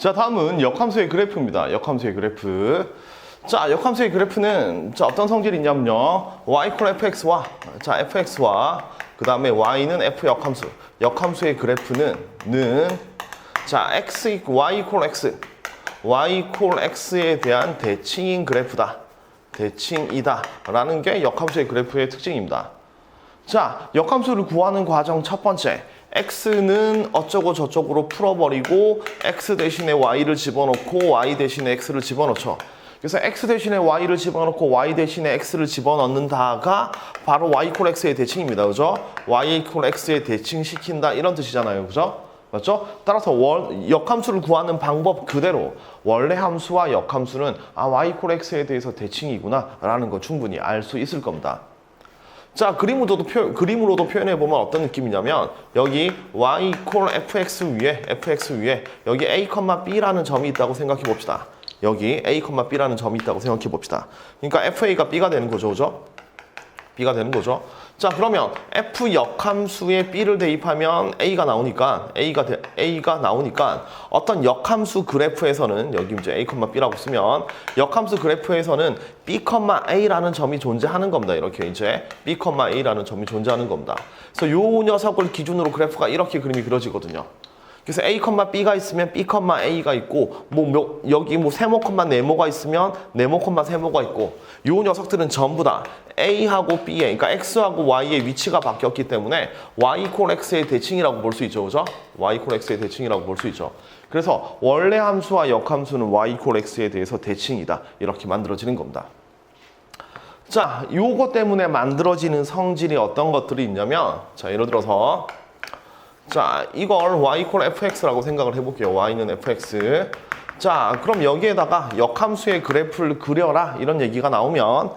자, 다음은 역함수의 그래프입니다. 역함수의 그래프. 자, 역함수의 그래프는 어떤 성질이 있냐면요. y equal fx와 fx와 그 다음에 y는 f 역함수. 역함수의 그래프는 y equal x. y equal x에 대한 대칭인 그래프다. 대칭이다. 라는 게 역함수의 그래프의 특징입니다. 자, 역함수를 구하는 과정 첫 번째. x는 어쩌고 저쩌고로 풀어버리고 x 대신에 y를 집어넣고 y 대신에 x를 집어넣죠. 그래서 x 대신에 y를 집어넣고 y 대신에 x를 집어넣는다가 바로 y equal x의 대칭입니다. 그죠? y equal x의 대칭시킨다 이런 뜻이잖아요. 그죠? 맞죠? 따라서 역함수를 구하는 방법 그대로 원래 함수와 역함수는 y equal x에 대해서 대칭이구나 라는 거 충분히 알 수 있을 겁니다. 자, 그림으로도 표현해보면 어떤 느낌이냐면 여기 y equal fx 위에 여기 a, b라는 점이 있다고 생각해 봅시다. 여기 a, b라는 점이 있다고 생각해 봅시다. 그러니까 fa가 b가 되는 거죠. 그죠? b가 되는 거죠. 자, 그러면 f 역함수에 b를 대입하면 a가 나오니까 어떤 역함수 그래프에서는 여기 이제 a, b라고 쓰면 역함수 그래프에서는 b, a라는 점이 존재하는 겁니다. 이렇게 이제 b, a라는 점이 존재하는 겁니다. 그래서 요 녀석을 기준으로 그래프가 이렇게 그림이 그려지거든요. 그래서 a, b가 있으면 b, a가 있고 여기 세모, 네모가 있으면 네모, 세모가 있고 요 녀석들은 전부 다 a하고 b에 그러니까 x하고 y의 위치가 바뀌었기 때문에 y equal x의 대칭이라고 볼 수 있죠. 그죠? y equal x의 대칭이라고 볼 수 있죠. 그래서 원래 함수와 역함수는 y equal x에 대해서 대칭이다. 이렇게 만들어지는 겁니다. 자, 요거 때문에 만들어지는 성질이 어떤 것들이 있냐면 자, 예를 들어서 자, 이걸 y equal fx라고 생각을 해볼게요. y는 fx. 자, 그럼 여기에다가 역함수의 그래프를 그려라 이런 얘기가 나오면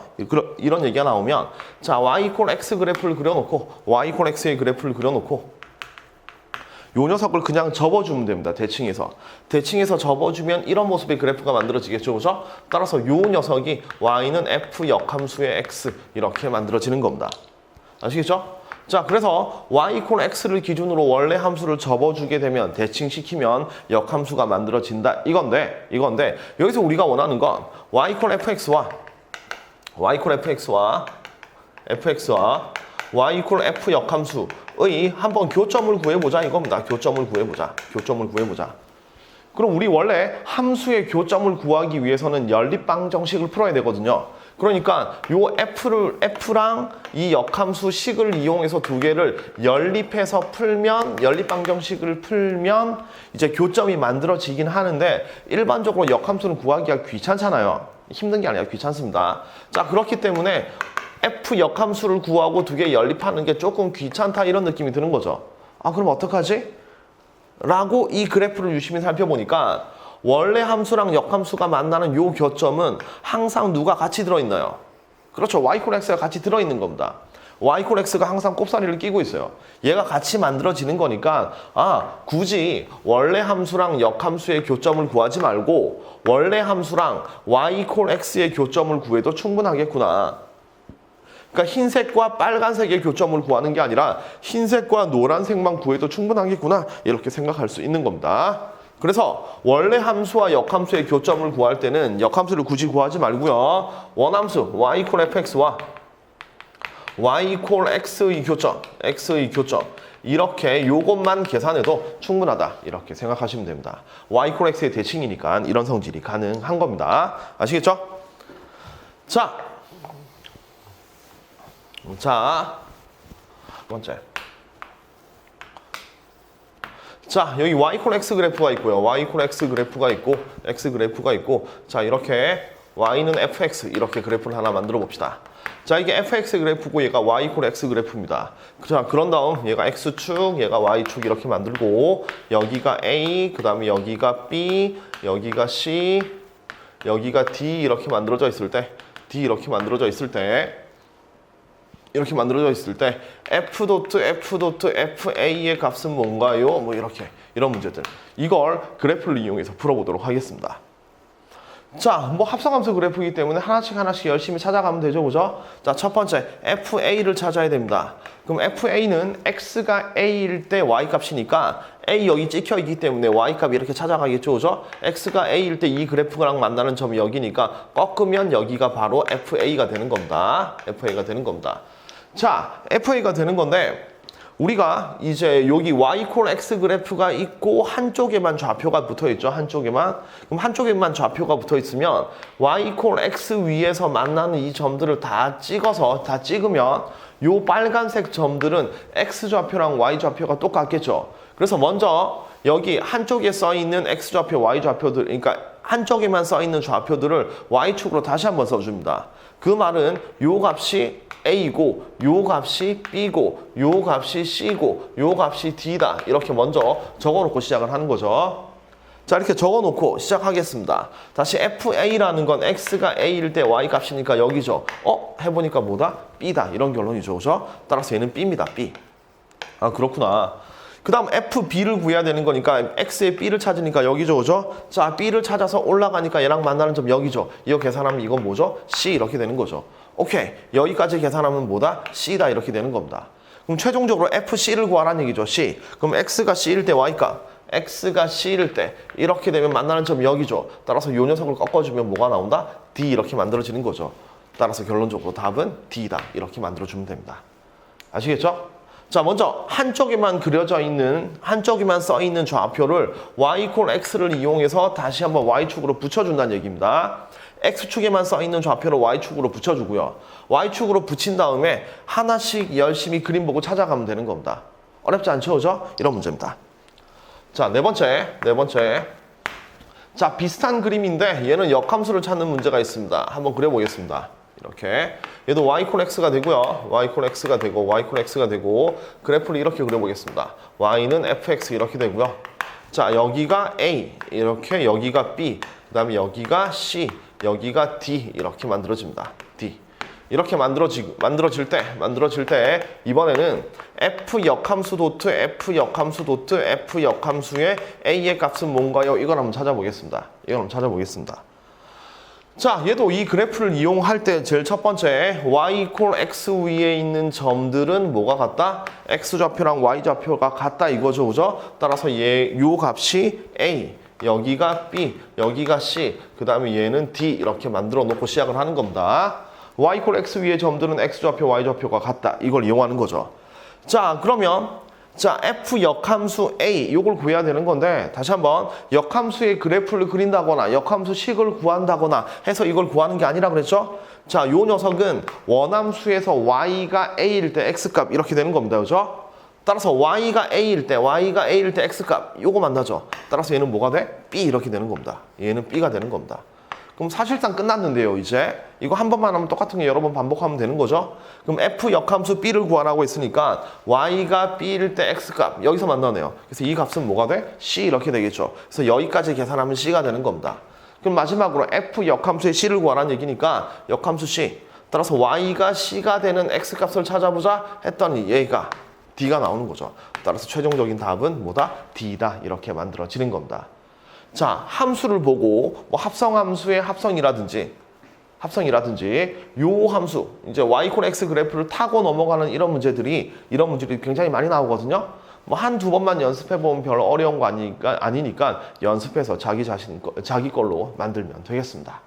자, y equal x 그래프를 그려놓고 y equal x의 그래프를 그려놓고 요 녀석을 그냥 접어주면 됩니다. 대칭해서 접어주면 이런 모습의 그래프가 만들어지겠죠. 그죠? 따라서 요 녀석이 y는 f 역함수의 x 이렇게 만들어지는 겁니다. 아시겠죠? 자, 그래서 y equal x를 기준으로 원래 함수를 접어주게 되면 대칭시키면 역함수가 만들어진다. 이건데 여기서 우리가 원하는 건 y equal fx와 y equal f 역함수의 한번 교점을 구해보자 이겁니다. 교점을 구해보자. 그럼 우리 원래 함수의 교점을 구하기 위해서는 연립방정식을 풀어야 되거든요. 그러니까 요 F랑 이 역함수 식을 이용해서 두 개를 연립해서 풀면, 연립방정식을 풀면 이제 교점이 만들어지긴 하는데 일반적으로 역함수는 구하기가 귀찮잖아요. 힘든 게 아니라 귀찮습니다. 자, 그렇기 때문에 F 역함수를 구하고 두 개 연립하는 게 조금 귀찮다 이런 느낌이 드는 거죠. 아, 그럼 어떡하지? 라고 이 그래프를 유심히 살펴보니까 원래 함수랑 역함수가 만나는 요 교점은 항상 누가 같이 들어있나요? 그렇죠. y equal x가 같이 들어있는 겁니다. y equal x가 항상 꼽사리를 끼고 있어요. 얘가 같이 만들어지는 거니까 굳이 원래 함수랑 역함수의 교점을 구하지 말고 원래 함수랑 y equal x의 교점을 구해도 충분하겠구나. 그러니까 흰색과 빨간색의 교점을 구하는 게 아니라 흰색과 노란색만 구해도 충분하겠구나 이렇게 생각할 수 있는 겁니다. 그래서 원래 함수와 역함수의 교점을 구할 때는 역함수를 굳이 구하지 말고요. 원함수 y equal fx와 y equal x의 교점 이렇게 요것만 계산해도 충분하다 이렇게 생각하시면 됩니다. y equal x의 대칭이니까 이런 성질이 가능한 겁니다. 아시겠죠? 자, 첫 번째. 자, 여기 y equal x 그래프가 있고요. y equal x 그래프가 있고 자, 이렇게 y는 fx 이렇게 그래프를 하나 만들어 봅시다. 자, 이게 fx 그래프고 얘가 y equal x 그래프입니다. 자, 그런 다음 얘가 x축, 얘가 y축 이렇게 만들고 여기가 a, 그 다음에 여기가 b, 여기가 c, 여기가 d 이렇게 만들어져 있을 때 FA의 값은 뭔가요? 뭐 이런 문제들. 이걸 그래프를 이용해서 풀어보도록 하겠습니다. 자, 뭐 합성함수 그래프이기 때문에 하나씩 열심히 찾아가면 되죠, 그죠? 자, 첫 번째 FA를 찾아야 됩니다. 그럼 FA는 X가 A일 때 Y 값이니까 A 여기 찍혀 있기 때문에 Y 값 이렇게 찾아가겠죠, 그죠? X가 A일 때 이 그래프랑 만나는 점이 여기니까 꺾으면 여기가 바로 FA가 되는 겁니다. FA가 되는 겁니다. 자, FA가 되는 건데 우리가 이제 여기 y = x 그래프가 있고 한쪽에만 좌표가 붙어 있죠. 한쪽에만. 그럼 한쪽에만 좌표가 붙어 있으면 y = x 위에서 만나는 이 점들을 다 찍으면 요 빨간색 점들은 x 좌표랑 y 좌표가 똑같겠죠. 그래서 먼저 여기 한쪽에 써 있는 x 좌표, y 좌표들, 그러니까 한쪽에만 써 있는 좌표들을 y축으로 다시 한번 써줍니다. 그 말은 요 값이 A고, 요 값이 B고, 요 값이 C고, 요 값이 D다. 이렇게 먼저 적어놓고 시작을 하는 거죠. 자, 이렇게 적어놓고 시작하겠습니다. 다시 FA라는 건 X가 A일 때 Y 값이니까 여기죠. 해보니까 뭐다? B다. 이런 결론이죠. 그죠? 따라서 얘는 B입니다. B. 아, 그렇구나. 그 다음 FB를 구해야 되는 거니까 X의 B를 찾으니까 여기죠, 그죠? 자, B를 찾아서 올라가니까 얘랑 만나는 점 여기죠. 이거 계산하면 이건 뭐죠? C 이렇게 되는 거죠. 오케이, 여기까지 계산하면 뭐다? C다 이렇게 되는 겁니다. 그럼 최종적으로 FC를 구하라는 얘기죠. C. 그럼 X가 C일 때 Y값, X가 C일 때 이렇게 되면 만나는 점 여기죠. 따라서 이 녀석을 꺾어주면 뭐가 나온다? D 이렇게 만들어지는 거죠. 따라서 결론적으로 답은 D다 이렇게 만들어주면 됩니다. 아시겠죠? 자, 먼저 한쪽에만 써 있는 좌표를 y = x를 이용해서 다시 한번 y축으로 붙여준다는 얘기입니다. x축에만 써 있는 좌표를 y축으로 붙여주고요. y축으로 붙인 다음에 하나씩 열심히 그림 보고 찾아가면 되는 겁니다. 어렵지 않죠, 그죠? 이런 문제입니다. 자, 네 번째. 자, 비슷한 그림인데 얘는 역함수를 찾는 문제가 있습니다. 한번 그려보겠습니다. 이렇게 얘도 y = x가 되고요. y = x가 되고 그래프를 이렇게 그려보겠습니다. y는 fx 이렇게 되고요. 자, 여기가 a 이렇게, 여기가 b, 그 다음에 여기가 c, 여기가 d 이렇게 만들어집니다. d 이렇게 만들어질 때 이번에는 f 역함수 역함수의 a의 값은 뭔가요? 이걸 한번 찾아보겠습니다. 자, 얘도 이 그래프를 이용할 때 제일 첫 번째 y = x 위에 있는 점들은 뭐가 같다? x 좌표랑 y 좌표가 같다 이거죠, 그죠? 따라서 요 값이 a, 여기가 b, 여기가 c, 그 다음에 얘는 d 이렇게 만들어 놓고 시작을 하는 겁니다. y = x 위의 점들은 x 좌표, y 좌표가 같다. 이걸 이용하는 거죠. 자, 그러면 자, f 역함수 a 요걸 구해야 되는 건데 다시 한번 역함수의 그래프를 그린다거나 역함수식을 구한다거나 해서 이걸 구하는 게 아니라 그랬죠? 자, 요 녀석은 원함수에서 y가 a일 때 x값 이렇게 되는 겁니다. 그죠? 따라서 y가 a일 때 x값 요거 만나죠. 따라서 얘는 뭐가 돼? b 이렇게 되는 겁니다. 얘는 b가 되는 겁니다. 그럼 사실상 끝났는데요, 이제. 이거 한 번만 하면 똑같은 게 여러 번 반복하면 되는 거죠. 그럼 f 역함수 b를 구하라고 했으니까 y가 b일 때 x값 여기서 만나네요. 그래서 이 값은 뭐가 돼? c 이렇게 되겠죠. 그래서 여기까지 계산하면 c가 되는 겁니다. 그럼 마지막으로 f 역함수의 c를 구하라는 얘기니까 역함수 c. 따라서 y가 c가 되는 x값을 찾아보자 했더니 얘가 d가 나오는 거죠. 따라서 최종적인 답은 뭐다? d다 이렇게 만들어지는 겁니다. 자, 함수를 보고 뭐 합성함수의 합성이라든지 요 함수 이제 y = x 그래프를 타고 넘어가는 이런 문제들이 굉장히 많이 나오거든요. 뭐 한두 번만 연습해 보면 별 어려운 거 아니니까 연습해서 자기 걸로 만들면 되겠습니다.